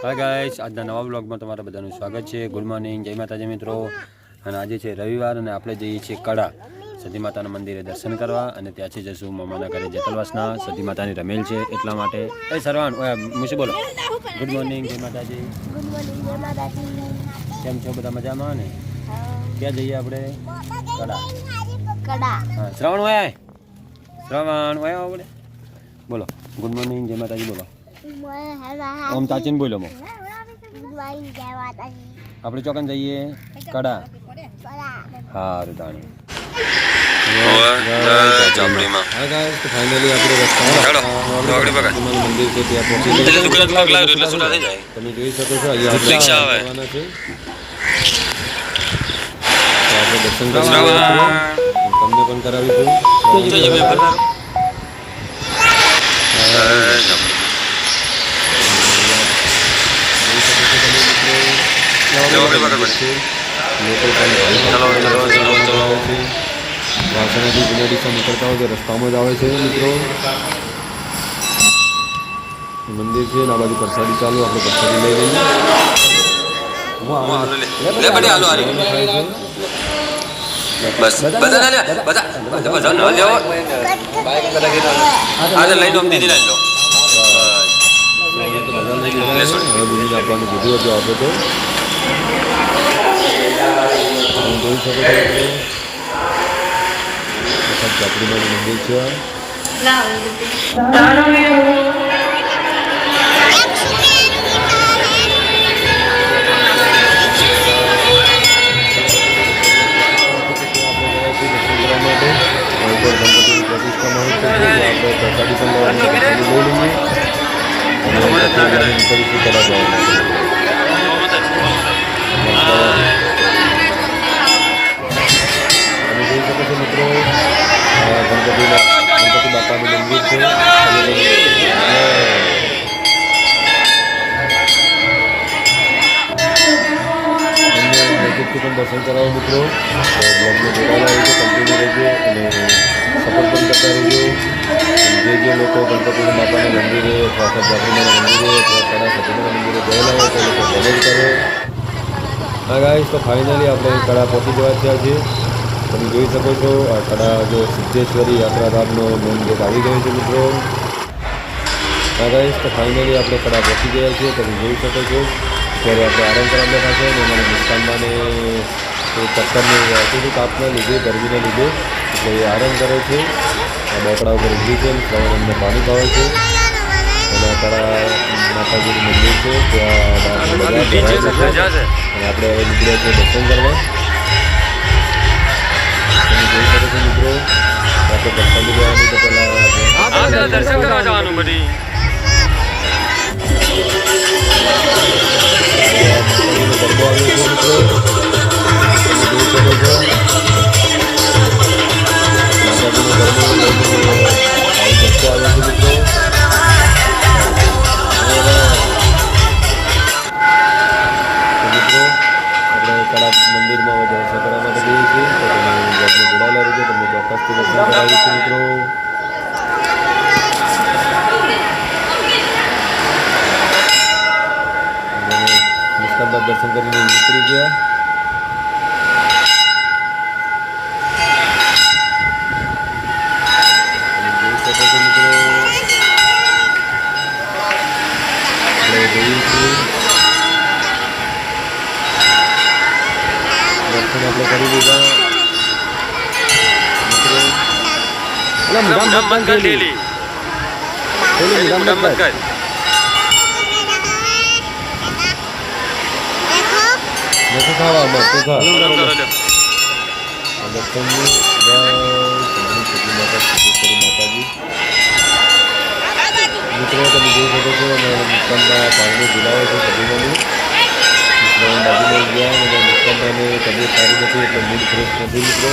Hi guys, આજના નવા બ્લોગમાં તમારા બધાનું સ્વાગત છે. ગુડ મોર્નિંગ, જય માતાજી મિત્રો. અને આજે છે રવિવાર અને આપણે જઈએ છીએ કડા સતી માતાના મંદિરે દર્શન કરવા અને ત્યાંથી જશું મામાના ઘરે જેતલવાસના. સતી માતાની રમેલ છે એટલા માટે. એ સરવાણ મુશી બોલો. ગુડ મોર્નિંગ, જય માતાજી. ગુડ મોર્નિંગ, જય માતાજી. કેમ છો બધા? મજામાં ને? ક્યાં જઈએ આપણે? કડા. કડા. હા, શ્રવણ હોય. શ્રવણ હોય આપણે. બોલો ગુડ મોર્નિંગ, જય માતાજી બોલો. ઓમ તાચીન બોલો મો. આપણે ચોકન જઈએ કડા. હા રૂદાણી. ફાઇનલી આપણે મંદિર છે ત્યાં પહોંચી તમે જોઈ શકો છો અહીંયા આપણે દર્શન તમને પણ કરાવીશું. વાસણાથી જુનાડીસા નીકળતા હોય તો રસ્તામાં જ આવે છે મિત્રો. મંદિર છે ને આ બાજુ પ્રસાદી ચાલુ. આપણે પ્રસાદી લઈ લઈએ. આપવાનું કીધું હતું આપણે તો જોઈ શકો છો. ચાપડીમાં મંદિર છે. ગણપતિની પ્રતિષ્ઠામાં હોય છે આપણે પ્રસાદી પણ લઈ લઈએ અને નીકળીશું કડા જવા માટે. તમે જોઈ શકો છો મિત્રો, ગણપતિ બાપાનું મંદિર છે. નજીકથી પણ દર્શન કરાવો મિત્રો. બ્લોગને જોડાયેલા રહેજો, કન્ટિન્યુ રહેજો અને સપોર્ટ પણ કરતા રહેજો. જે લોકો ગણપતિ બાપાના મંદિરે અથવા ચાપડીના મંદિરે અથવા કડા સતીના મંદિરે ગયેલા હોય તે લોકો કોમેન્ટ કરો. હા ગાઈસ, તો ફાઇનલી આપણે કડા પહોંચી જવા થયા છીએ. તમે જોઈ શકો છો આ કડા જો સિદ્ધેશ્વરી યાત્રાધામનો મેન ગેટ આવી ગયો છે મિત્રો. હા ગાઈસ, તો ફાઇનલી આપણે કડા પહોંચી ગયા છીએ. તમે જોઈ શકો છો ત્યારે આપણે આરામ કરવા બેઠા છે અને અમારા મુસ્કાનબાને ચક્કરનું હતું હતું તાપના લીધે, ગરમીના લીધે એટલે એ આરામ કરે છે. આ બોકડા ઉપર ઊભી છે. શ્રવણ અમને પાણી પાવે છે અને કડા માતાજીનું મંદિર છે ત્યાં અને આપણે હવે નીકળ્યા છીએ દર્શન કરવા. તમે જોઈ શકો છો મિત્રો, આપણે પ્રસાદી લેવાની તો પહેલાં દર્શન કરવા જવાનું બધી ગરબો આવ્યો છે મિત્રો. તમે જોઈ શકો છો માતાજીનો ગરબો આવ્યો છે મિત્રો. મિત્રો આપણે કડા મંદિરમાં દર્શન કરવા માટે જઈએ છીએ. તો તમે બ્લોગને જોડાયેલા રહેજો, તમને ચોક્કસથી દર્શન કરાવીશું મિત્રો. મુસ્કાનબાદ દર્શન કરીને નીકળી ગયા. જોઈ શકો છો મિત્રો, આપણે જઈએ છીએ. દર્શન આપણે કરી લીધા મિત્રો. નથી ખાવા તું ખા. દર્શનની માતાજી મિત્રો તમે જોઈ શકો છો અને મુસ્કાનના પાણી ઝુલાવે છે સદીમાનું. બાજુમાં ગયા અને મુસ્કાનને તબિયત સારી નથી એટલે મૂડ ફ્રેશ નથી મિત્રો.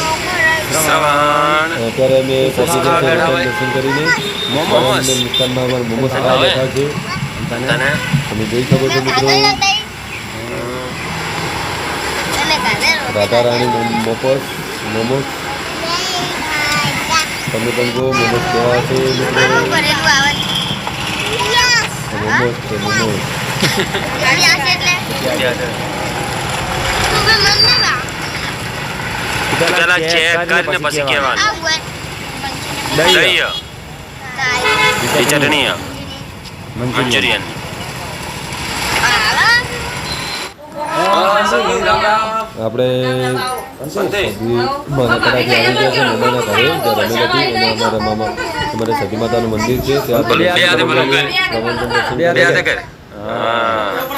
અત્યારે અમે પહોંચી ગયા છે દર્શન કરીને. મુસ્કાનમાં અમારા મોમોસ ખાવા બેઠા છે. તમે જોઈ શકો છો મિત્રો, રાધા રાણી મોમોસ તમે પણ જો મોમોસ કેવા છે મિત્રો. મોમોસ છે મોમોસ. ગાડી આશે એટલે તું બે મન ને બા પેલા ચેક કરીને પછી કહેવાનું આવું દહીં ચટણી મંચુરિયન આપણે મારા કડાથી આવી ગયા છે મમ્માના ઘરે જ્યાં રમેલ હતી અને અમારા મામા અમારે સતી માતાનું મંદિર છે ત્યાં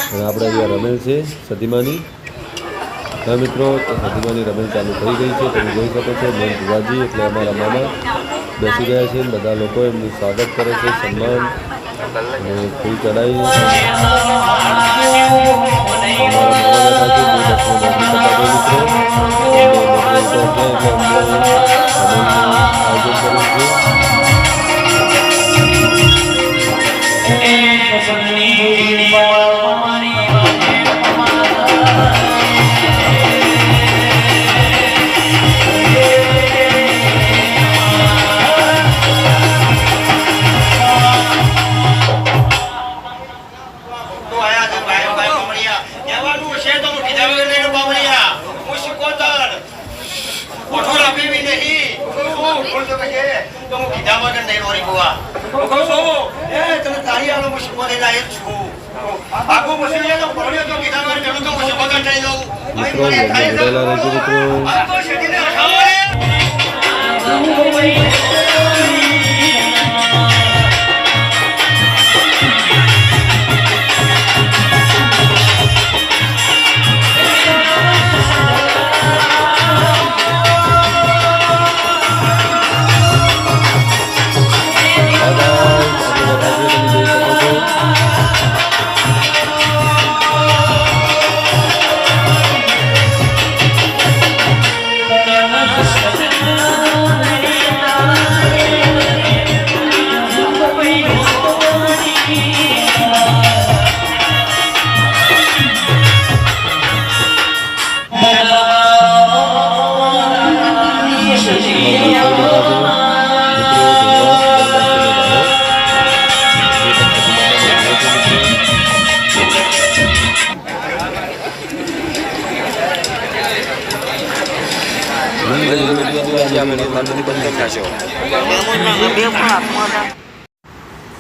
અને આપણે અહીંયા રમેલ છે સતીમાની. હા મિત્રો, તો સતીમાની રમેલ ચાલુ થઈ ગઈ છે. તમે જોઈ શકો છો મેન ભુવાજી એટલે અમારા મામા બેસી ગયા છે. બધા લોકો એમનું સ્વાગત કરે છે, સન્માન અને ફૂલ ચડાવી મિત્રો જોડાયેલા રહેજો મિત્રો.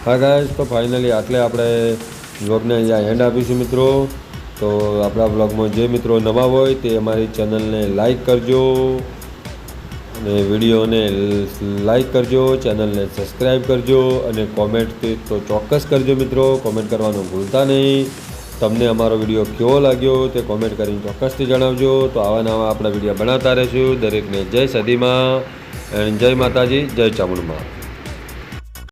હા ગાઈસ, તો ફાઇનલી આટલે આપણે વ્લોગને અહીંયા એન્ડ આપીશું મિત્રો. તો આપણા વ્લોગમાં જે મિત્રો નવા હોય તે અમારી ચેનલને લાઈક કરજો અને વિડીયોને લાઈક કરજો, ચેનલને સબસ્ક્રાઈબ કરજો અને કોમેન્ટ તો ચોક્કસ કરજો મિત્રો. કોમેન્ટ કરવાનું ભૂલતા નહીં. તમને અમારો વિડીયો કેવો લાગ્યો તે કોમેન્ટ કરીને ચોક્કસથી જણાવજો. તો આવા નવા આપણા વિડીયો બનાવતા રહીશું. દરેકને જય સદીમાં એન્ડ જય માતાજી, જય ચામુંડમાં.